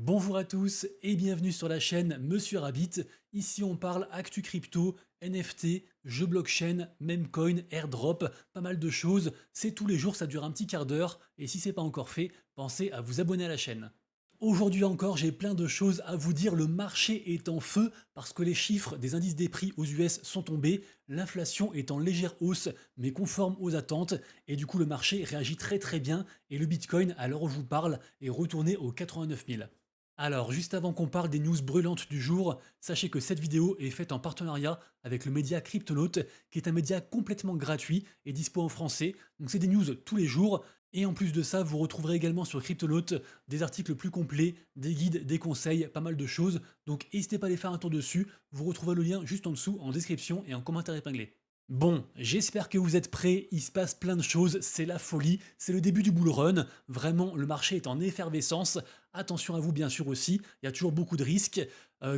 Bonjour à tous et bienvenue sur la chaîne Monsieur Rabbit. Ici on parle actu crypto, NFT, jeux blockchain, memecoin, airdrop, pas mal de choses. C'est tous les jours, ça dure un petit quart d'heure et si c'est pas encore fait, pensez à vous abonner à la chaîne. Aujourd'hui encore, j'ai plein de choses à vous dire. Le marché est en feu parce que les chiffres des indices des prix aux US sont tombés, l'inflation est en légère hausse mais conforme aux attentes et du coup le marché réagit très bien et le Bitcoin à l'heure où je vous parle est retourné aux 89 000. Alors, juste avant qu'on parle des news brûlantes du jour, sachez que cette vidéo est faite en partenariat avec le média Cryptonaut, qui est un média complètement gratuit et dispo en français. Donc c'est des news tous les jours. Et en plus de ça, vous retrouverez également sur Cryptonaut des articles plus complets, des guides, des conseils, pas mal de choses. Donc n'hésitez pas à aller faire un tour dessus. Vous retrouverez le lien juste en dessous, en description et en commentaire épinglé. Bon, j'espère que vous êtes prêts, il se passe plein de choses, c'est la folie, c'est le début du bull run, vraiment le marché est en effervescence, attention à vous bien sûr aussi, il y a toujours beaucoup de risques.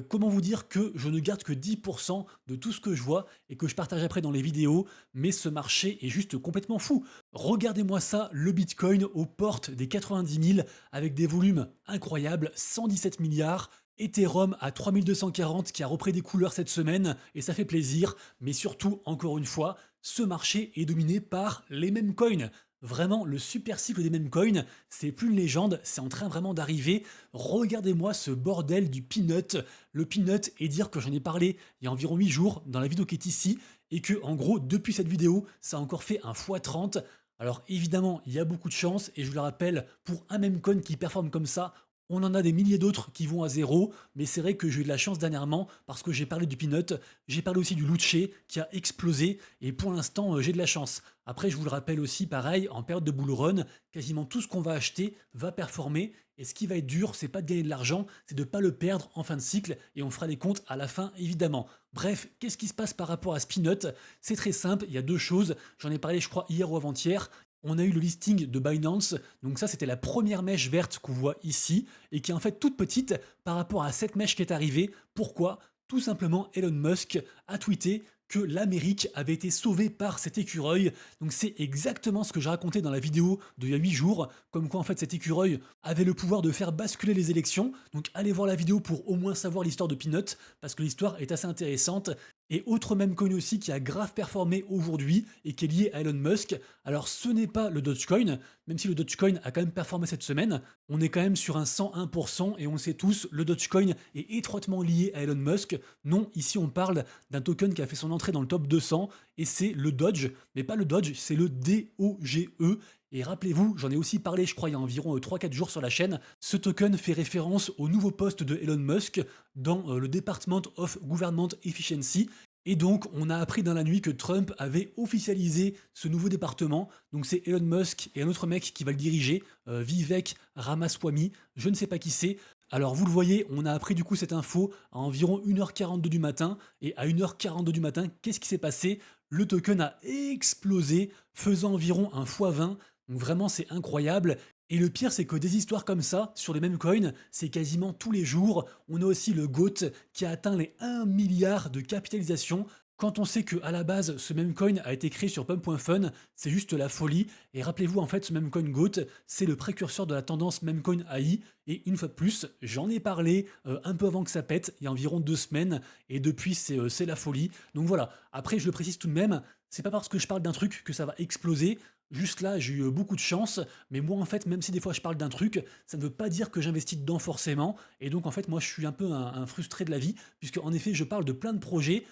Comment vous dire que je ne garde que 10% de tout ce que je vois et que je partage après dans les vidéos, mais ce marché est juste complètement fou. Regardez-moi ça, le Bitcoin aux portes des 90 000 avec des volumes incroyables, 117 milliards, Ethereum à 3240 qui a repris des couleurs cette semaine et ça fait plaisir, mais surtout, encore une fois, ce marché est dominé par les mêmes coins. Vraiment, le super cycle des mêmes coins, c'est plus une légende, c'est en train vraiment d'arriver. Regardez-moi ce bordel du peanut. Le peanut, et dire que j'en ai parlé il y a environ 8 jours dans la vidéo qui est ici, et que en gros, depuis cette vidéo, ça a encore fait un x30. Alors évidemment, il y a beaucoup de chance, et je vous le rappelle, pour un même coin qui performe comme ça, on en a des milliers d'autres qui vont à zéro, mais c'est vrai que j'ai eu de la chance dernièrement parce que j'ai parlé du Peanut, j'ai parlé aussi du Luce qui a explosé et pour l'instant j'ai de la chance. Après je vous le rappelle aussi pareil, en période de bull run, quasiment tout ce qu'on va acheter va performer et ce qui va être dur c'est pas de gagner de l'argent, c'est de pas le perdre en fin de cycle et on fera les comptes à la fin évidemment. Bref, qu'est-ce qui se passe par rapport à Spinot? C'est très simple, il y a deux choses, j'en ai parlé je crois hier ou avant-hier. On a eu le listing de Binance, donc ça c'était la première mèche verte qu'on voit ici, et qui est en fait toute petite par rapport à cette mèche qui est arrivée. Pourquoi? Tout simplement Elon Musk a tweeté que l'Amérique avait été sauvée par cet écureuil. Donc c'est exactement ce que j'ai raconté dans la vidéo d'il y a 8 jours, comme quoi en fait cet écureuil avait le pouvoir de faire basculer les élections. Donc allez voir la vidéo pour au moins savoir l'histoire de Peanut, parce que l'histoire est assez intéressante. Et autre même coin aussi qui a grave performé aujourd'hui et qui est lié à Elon Musk. Alors ce n'est pas le Dogecoin, même si le Dogecoin a quand même performé cette semaine, on est quand même sur un 101% et on le sait tous, le Dogecoin est étroitement lié à Elon Musk. Non, ici on parle d'un token qui a fait son entrée dans le top 200 et c'est le Doge, mais pas le Doge, c'est le DOGE. Et rappelez-vous, j'en ai aussi parlé, je crois, il y a environ 3-4 jours sur la chaîne. Ce token fait référence au nouveau poste de Elon Musk dans le Department of Government Efficiency. Et donc, on a appris dans la nuit que Trump avait officialisé ce nouveau département. Donc, c'est Elon Musk et un autre mec qui va le diriger, Vivek Ramaswamy. Je ne sais pas qui c'est. Alors, vous le voyez, on a appris du coup cette info à environ 1h42 du matin. Et à 1h42 du matin, qu'est-ce qui s'est passé? Le token a explosé, faisant environ un x20. Donc, vraiment, c'est incroyable. Et le pire, c'est que des histoires comme ça, sur les mêmes coins, c'est quasiment tous les jours. On a aussi le GOAT qui a atteint les 1 milliard de capitalisation. Quand on sait que à la base, ce même coin a été créé sur Pump.fun, c'est juste la folie. Et rappelez-vous, en fait, ce même coin GOAT, c'est le précurseur de la tendance Memecoin AI. Et une fois de plus, j'en ai parlé un peu avant que ça pète, il y a environ 2 semaines. Et depuis, c'est la folie. Donc voilà. Après, je le précise tout de même, c'est pas parce que je parle d'un truc que ça va exploser. Juste là, j'ai eu beaucoup de chance, mais moi en fait, même si des fois je parle d'un truc, ça ne veut pas dire que j'investis dedans forcément, et donc en fait, moi je suis un peu un frustré de la vie, puisque en effet, je parle de plein de projets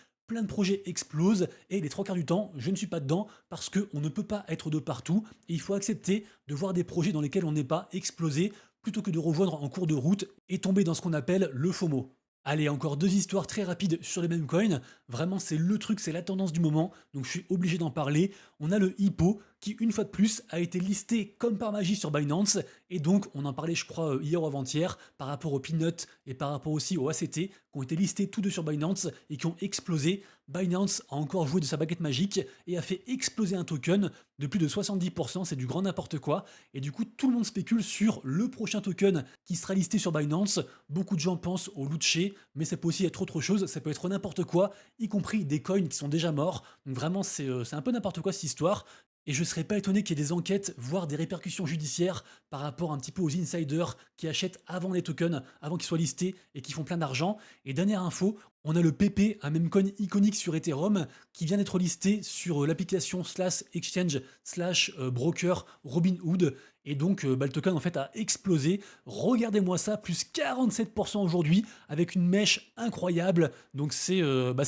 explosent, et les trois quarts du temps, je ne suis pas dedans, parce qu'on ne peut pas être de partout, et il faut accepter de voir des projets dans lesquels on n'est pas exploser, plutôt que de rejoindre en cours de route et tomber dans ce qu'on appelle le FOMO. Allez, encore deux histoires très rapides sur les mêmes coins. Vraiment, c'est le truc, c'est la tendance du moment, donc je suis obligé d'en parler. On a le Hippo qui, une fois de plus, a été listé comme par magie sur Binance, et donc on en parlait, je crois, hier ou avant-hier, par rapport au Peanut et par rapport aussi au ACT, qui ont été listés tous deux sur Binance et qui ont explosé. Binance a encore joué de sa baguette magique et a fait exploser un token de plus de 70%, c'est du grand n'importe quoi, et du coup tout le monde spécule sur le prochain token qui sera listé sur Binance. Beaucoup de gens pensent au Luce, mais ça peut aussi être autre chose, ça peut être n'importe quoi, y compris des coins qui sont déjà morts, donc vraiment c'est un peu n'importe quoi cette histoire. Et je serais pas étonné qu'il y ait des enquêtes, voire des répercussions judiciaires par rapport un petit peu aux insiders qui achètent avant les tokens, avant qu'ils soient listés et qui font plein d'argent. Et dernière info, on a le PP, un memcoin iconique sur Ethereum, qui vient d'être listé sur l'application slash exchange slash broker Robinhood. Et donc le token en fait a explosé. Regardez-moi ça, plus 47% aujourd'hui, avec une mèche incroyable. Donc c'est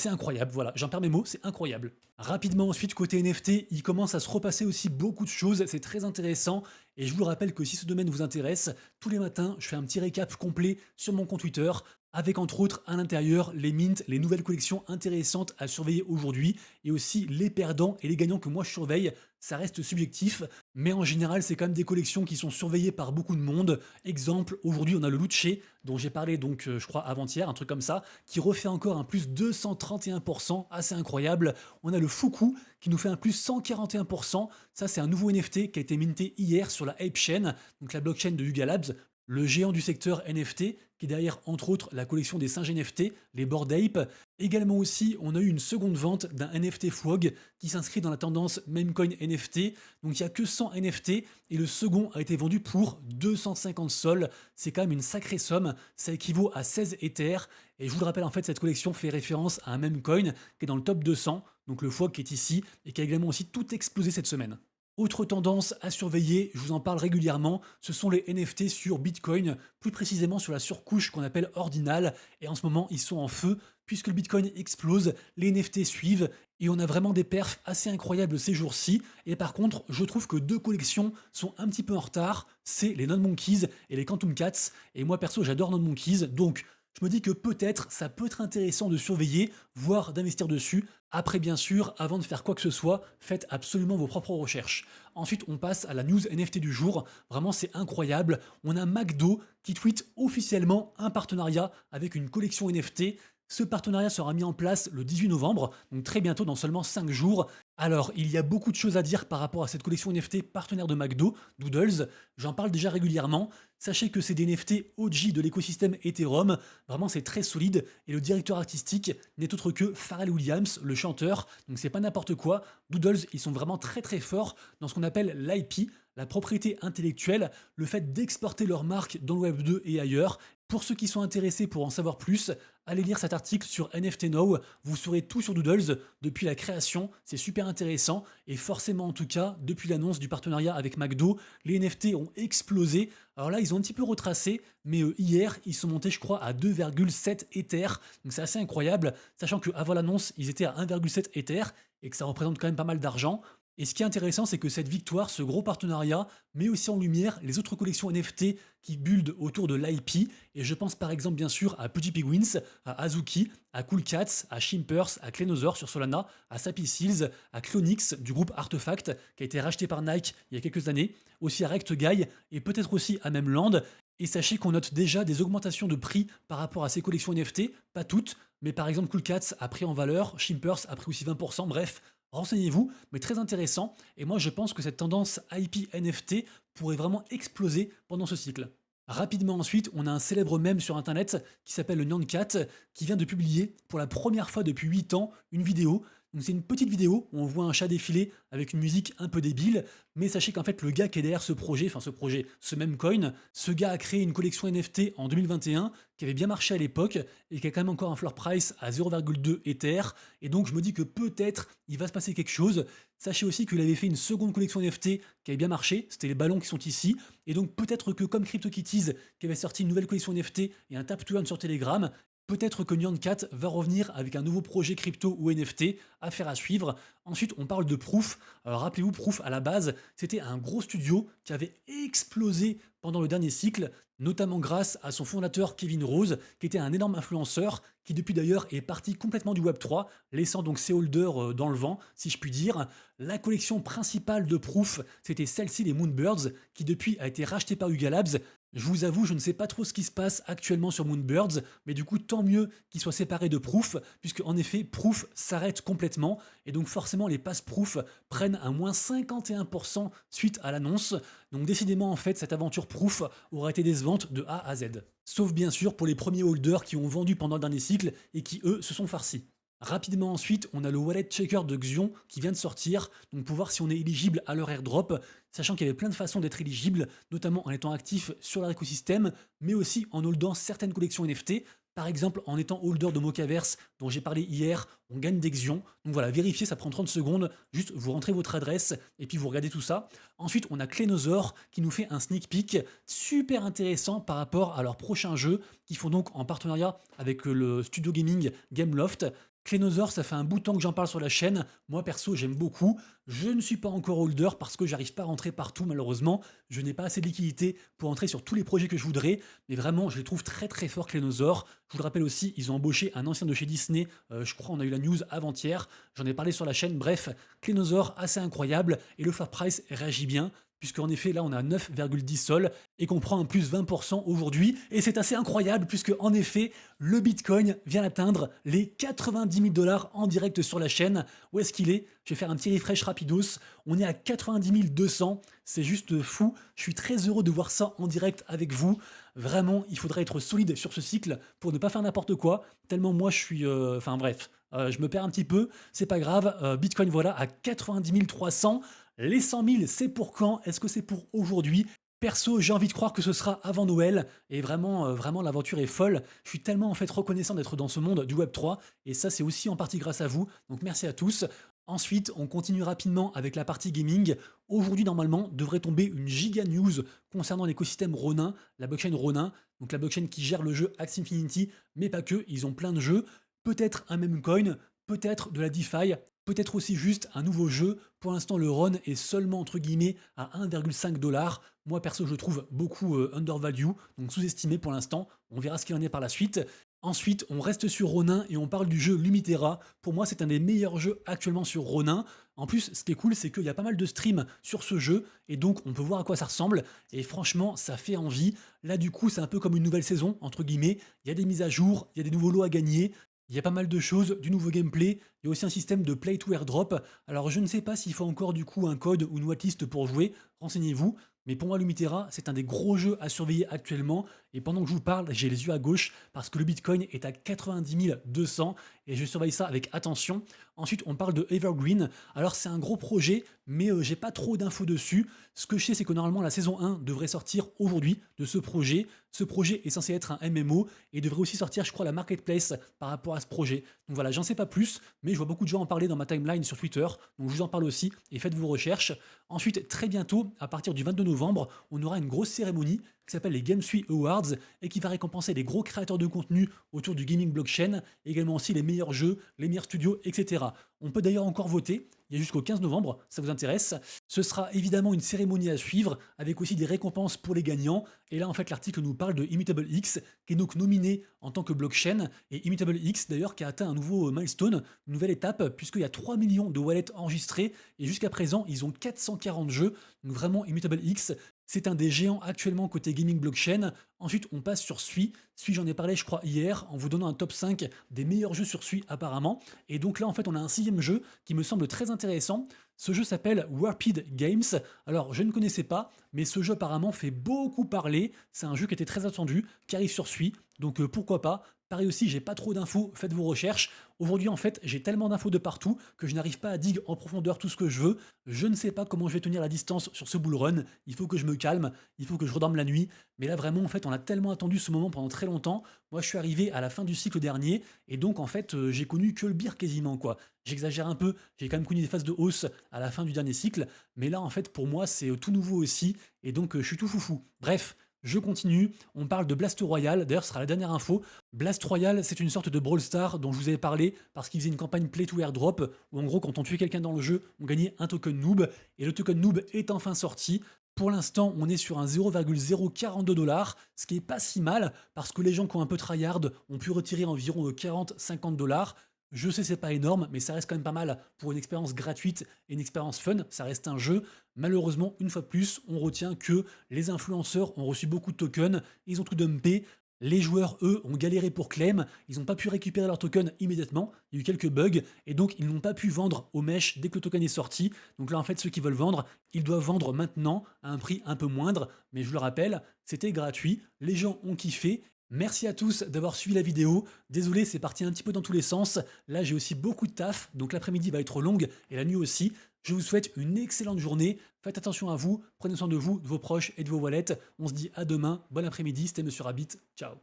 incroyable, voilà, j'en perds mes mots, c'est incroyable. Rapidement ensuite, côté NFT, il commence à se repasser aussi beaucoup de choses, c'est très intéressant. Et je vous le rappelle que si ce domaine vous intéresse, tous les matins, je fais un petit récap complet sur mon compte Twitter, avec entre autres à l'intérieur les mints, les nouvelles collections intéressantes à surveiller aujourd'hui, et aussi les perdants et les gagnants que moi je surveille. Ça reste subjectif, mais en général, c'est quand même des collections qui sont surveillées par beaucoup de monde. Exemple, aujourd'hui, on a le Luce, dont j'ai parlé donc, je crois, avant-hier, un truc comme ça, qui refait encore un plus 231%, assez incroyable. On a le Fuku, qui nous fait un plus 141%. Ça, c'est un nouveau NFT qui a été minté hier sur la Ape Chain, donc la blockchain de Yuga Labs, le géant du secteur NFT, qui est derrière, entre autres, la collection des singes NFT, les Bored Ape. Également aussi, on a eu une seconde vente d'un NFT Fwog qui s'inscrit dans la tendance Memecoin NFT. Donc il n'y a que 100 NFT et le second a été vendu pour 250 sols. C'est quand même une sacrée somme. Ça équivaut à 16 Ethers. Et je vous le rappelle, en fait, cette collection fait référence à un Memecoin qui est dans le top 200, donc le Fwog qui est ici, et qui a également aussi tout explosé cette semaine. Autre tendance à surveiller, je vous en parle régulièrement, ce sont les NFT sur Bitcoin, plus précisément sur la surcouche qu'on appelle Ordinal, et en ce moment ils sont en feu, puisque le Bitcoin explose, les NFT suivent, et on a vraiment des perfs assez incroyables ces jours-ci, et par contre, je trouve que deux collections sont un petit peu en retard, c'est les Non-Monkeys et les Quantum Cats, et moi perso j'adore Non-Monkeys, donc je me dis que peut-être ça peut être intéressant de surveiller, voire d'investir dessus. Après, bien sûr, avant de faire quoi que ce soit, faites absolument vos propres recherches. Ensuite, on passe à la news NFT du jour. Vraiment, c'est incroyable. On a McDo qui tweet officiellement un partenariat avec une collection NFT. Ce partenariat sera mis en place le 18 novembre, donc très bientôt, dans seulement 5 jours. Alors, il y a beaucoup de choses à dire par rapport à cette collection NFT partenaire de McDo, Doodles. J'en parle déjà régulièrement. Sachez que c'est des NFT OG de l'écosystème Ethereum. Vraiment, c'est très solide. Et le directeur artistique n'est autre que Pharrell Williams, le chanteur. Donc, c'est pas n'importe quoi. Doodles, ils sont vraiment très très forts dans ce qu'on appelle l'IP, la propriété intellectuelle, le fait d'exporter leur marque dans le Web 2 et ailleurs. Pour ceux qui sont intéressés pour en savoir plus, allez lire cet article sur NFT Now, vous saurez tout sur Doodles depuis la création, c'est super intéressant, et forcément en tout cas, depuis l'annonce du partenariat avec McDo, les NFT ont explosé. Alors là, ils ont un petit peu retracé, mais hier, ils sont montés, je crois, à 2,7 Ethers, donc c'est assez incroyable, sachant qu'avant l'annonce, ils étaient à 1,7 Ether, et que ça représente quand même pas mal d'argent. Et ce qui est intéressant, c'est que cette victoire, ce gros partenariat, met aussi en lumière les autres collections NFT qui buildent autour de l'IP. Et je pense par exemple bien sûr à Pudgy Penguins, à Azuki, à Cool Cats, à Shimpers, à Clenosaur sur Solana, à Sappy Seals, à Clonix du groupe Artefact qui a été racheté par Nike il y a quelques années, aussi à Rect Guy et peut-être aussi à Memland. Et sachez qu'on note déjà des augmentations de prix par rapport à ces collections NFT, pas toutes, mais par exemple Cool Cats a pris en valeur, Shimpers a pris aussi 20%, bref, renseignez-vous, mais très intéressant. Et moi, je pense que cette tendance IP NFT pourrait vraiment exploser pendant ce cycle. Rapidement ensuite, on a un célèbre mème sur internet qui s'appelle le Nyancat qui vient de publier pour la première fois depuis 8 ans une vidéo. Donc c'est une petite vidéo où on voit un chat défiler avec une musique un peu débile, mais sachez qu'en fait le gars qui est derrière ce même coin, ce gars a créé une collection NFT en 2021 qui avait bien marché à l'époque et qui a quand même encore un floor price à 0,2 Ether, et donc je me dis que peut-être il va se passer quelque chose. Sachez aussi qu'il avait fait une seconde collection NFT qui avait bien marché, c'était les ballons qui sont ici, et donc peut-être que comme CryptoKitties qui avait sorti une nouvelle collection NFT et un tap to earn sur Telegram, peut-être que Nyancat va revenir avec un nouveau projet crypto ou NFT, affaire à suivre. Ensuite, on parle de Proof. Alors, rappelez-vous, Proof, à la base, c'était un gros studio qui avait explosé pendant le dernier cycle, notamment grâce à son fondateur Kevin Rose, qui était un énorme influenceur, qui depuis d'ailleurs est parti complètement du Web3, laissant donc ses holders dans le vent, si je puis dire. La collection principale de Proof, c'était celle-ci, les Moonbirds, qui depuis a été rachetée par Yuga Labs. Je vous avoue, je ne sais pas trop ce qui se passe actuellement sur Moonbirds, mais du coup, tant mieux qu'ils soient séparés de Proof, puisque en effet, Proof s'arrête complètement, et donc forcément, les passes Proof prennent un moins 51% suite à l'annonce. Donc décidément, en fait, cette aventure Proof aura été décevante de A à Z. Sauf bien sûr pour les premiers holders qui ont vendu pendant le dernier cycle et qui, eux, se sont farcis. Rapidement ensuite, on a le wallet checker de Xion qui vient de sortir, donc pour voir si on est éligible à leur airdrop, sachant qu'il y avait plein de façons d'être éligible, notamment en étant actif sur leur écosystème, mais aussi en holdant certaines collections NFT. Par exemple, en étant holder de Mocaverse, dont j'ai parlé hier, on gagne des Xion. Donc voilà, vérifiez, ça prend 30 secondes. Juste, vous rentrez votre adresse et puis vous regardez tout ça. Ensuite, on a Clénosaur qui nous fait un sneak peek super intéressant par rapport à leur prochain jeu, qui font donc en partenariat avec le studio gaming Gameloft. Clénosaur, ça fait un bout de temps que j'en parle sur la chaîne. Moi, perso, j'aime beaucoup. Je ne suis pas encore holder parce que j'arrive pas à rentrer partout, malheureusement. Je n'ai pas assez de liquidité pour entrer sur tous les projets que je voudrais. Mais vraiment, je les trouve très très forts, Clénosaur. Je vous le rappelle aussi, ils ont embauché un ancien de chez Disney. Je crois on a eu la news avant-hier. J'en ai parlé sur la chaîne. Bref, Clénosaur, assez incroyable. Et le floor price réagit bien, puisque en effet là on a 9,10 sols et qu'on prend un plus 20% aujourd'hui. Et c'est assez incroyable puisque en effet le Bitcoin vient d'atteindre les 90 000 dollars en direct sur la chaîne. Où est-ce qu'il est? Je vais faire un petit refresh rapidos. On est à 90 200. C'est juste fou. Je suis très heureux de voir ça en direct avec vous. Vraiment, il faudrait être solide sur ce cycle pour ne pas faire n'importe quoi. Tellement moi je suis... Enfin bref, je me perds un petit peu. C'est pas grave. Bitcoin voilà à 90 300. Les 100 000, c'est pour quand? Est-ce que c'est pour aujourd'hui? Perso, j'ai envie de croire que ce sera avant Noël, et vraiment, vraiment l'aventure est folle. Je suis tellement en fait reconnaissant d'être dans ce monde du Web3, et ça c'est aussi en partie grâce à vous, donc merci à tous. Ensuite, on continue rapidement avec la partie gaming. Aujourd'hui, normalement, devrait tomber une giga news concernant l'écosystème Ronin, la blockchain Ronin, donc la blockchain qui gère le jeu Axie Infinity, mais pas que, ils ont plein de jeux. Peut-être un meme coin, peut-être de la DeFi, peut-être aussi juste un nouveau jeu. Pour l'instant, le RON est seulement entre guillemets à 1,5 $. Moi, perso, je le trouve beaucoup undervalue, donc sous-estimé pour l'instant. On verra ce qu'il en est par la suite. Ensuite, on reste sur Ronin et on parle du jeu Lumitera. Pour moi, c'est un des meilleurs jeux actuellement sur Ronin. En plus, ce qui est cool, c'est qu'il y a pas mal de streams sur ce jeu et donc on peut voir à quoi ça ressemble. Et franchement, ça fait envie. Là, du coup, c'est un peu comme une nouvelle saison, entre guillemets. Il y a des mises à jour, il y a des nouveaux lots à gagner. Il y a pas mal de choses, du nouveau gameplay, il y a aussi un système de play to airdrop. Alors je ne sais pas s'il faut encore du coup un code ou une whitelist pour jouer, renseignez-vous. Mais pour moi, Lumitera, c'est un des gros jeux à surveiller actuellement. Et pendant que je vous parle, j'ai les yeux à gauche parce que le Bitcoin est à 90 200 et je surveille ça avec attention. Ensuite, on parle de Evergreen. Alors, c'est un gros projet, mais j'ai pas trop d'infos dessus. Ce que je sais, c'est que normalement, la saison 1 devrait sortir aujourd'hui de ce projet. Ce projet est censé être un MMO et devrait aussi sortir, je crois, la marketplace par rapport à ce projet. Donc voilà, j'en sais pas plus, mais je vois beaucoup de gens en parler dans ma timeline sur Twitter. Donc je vous en parle aussi et faites vos recherches. Ensuite, très bientôt, à partir du 22 novembre, on aura une grosse cérémonie qui s'appelle les GameSui Awards et qui va récompenser les gros créateurs de contenu autour du gaming blockchain, également aussi les meilleurs jeux, les meilleurs studios, etc. On peut d'ailleurs encore voter, il y a jusqu'au 15 novembre, ça vous intéresse. Ce sera évidemment une cérémonie à suivre, avec aussi des récompenses pour les gagnants. Et là, en fait, l'article nous parle de Immutable X, qui est donc nominé en tant que blockchain. Et Immutable X, d'ailleurs, qui a atteint un nouveau milestone, une nouvelle étape, puisqu'il y a 3 millions de wallets enregistrés. Et jusqu'à présent, ils ont 440 jeux. Donc vraiment, Immutable X, c'est un des géants actuellement côté gaming blockchain. Ensuite, on passe sur Sui. Sui, j'en ai parlé, je crois, hier, en vous donnant un top 5 des meilleurs jeux sur Sui, apparemment. Et donc là, en fait, on a un 6e jeu qui me semble très intéressant. Ce jeu s'appelle Warped Games. Alors, je ne connaissais pas, mais ce jeu apparemment fait beaucoup parler. C'est un jeu qui était très attendu, qui arrive sur Sui. Donc, pourquoi pas. Pareil aussi, j'ai pas trop d'infos, faites vos recherches. Aujourd'hui, en fait, j'ai tellement d'infos de partout que je n'arrive pas à dig en profondeur tout ce que je veux. Je ne sais pas comment je vais tenir la distance sur ce bull run. Il faut que je me calme, il faut que je redorme la nuit. Mais là, vraiment, en fait, on a tellement attendu ce moment pendant très longtemps. Moi, je suis arrivé à la fin du cycle dernier et donc, en fait, j'ai connu que le beer quasiment, quoi. J'exagère un peu, j'ai quand même connu des phases de hausse à la fin du dernier cycle. Mais là, en fait, pour moi, c'est tout nouveau aussi et donc, je suis tout foufou. Bref. Je continue, on parle de Blast Royale, d'ailleurs ce sera la dernière info. Blast Royale, c'est une sorte de Brawl Star dont je vous avais parlé parce qu'il faisait une campagne Play to Airdrop où en gros quand on tuait quelqu'un dans le jeu, on gagnait un token noob et le token noob est enfin sorti. Pour l'instant, on est sur un 0,042 $, ce qui est pas si mal parce que les gens qui ont un peu tryhard ont pu retirer environ 40-50 $. Je sais c'est pas énorme, mais ça reste quand même pas mal pour une expérience gratuite et une expérience fun, ça reste un jeu. Malheureusement, une fois de plus, on retient que les influenceurs ont reçu beaucoup de tokens, ils ont tout dumpé. Les joueurs, eux, ont galéré pour claim, ils n'ont pas pu récupérer leur token immédiatement, il y a eu quelques bugs, et donc ils n'ont pas pu vendre au mesh dès que le token est sorti. Donc là, en fait, ceux qui veulent vendre, ils doivent vendre maintenant à un prix un peu moindre, mais je le rappelle, c'était gratuit, les gens ont kiffé, Merci à tous d'avoir suivi la vidéo. Désolé, c'est parti un petit peu dans tous les sens. Là, j'ai aussi beaucoup de taf, donc l'après-midi va être longue et la nuit aussi. Je vous souhaite une excellente journée. Faites attention à vous, prenez soin de vous, de vos proches et de vos wallets. On se dit à demain. Bon après-midi, c'était Monsieur Rabbit. Ciao.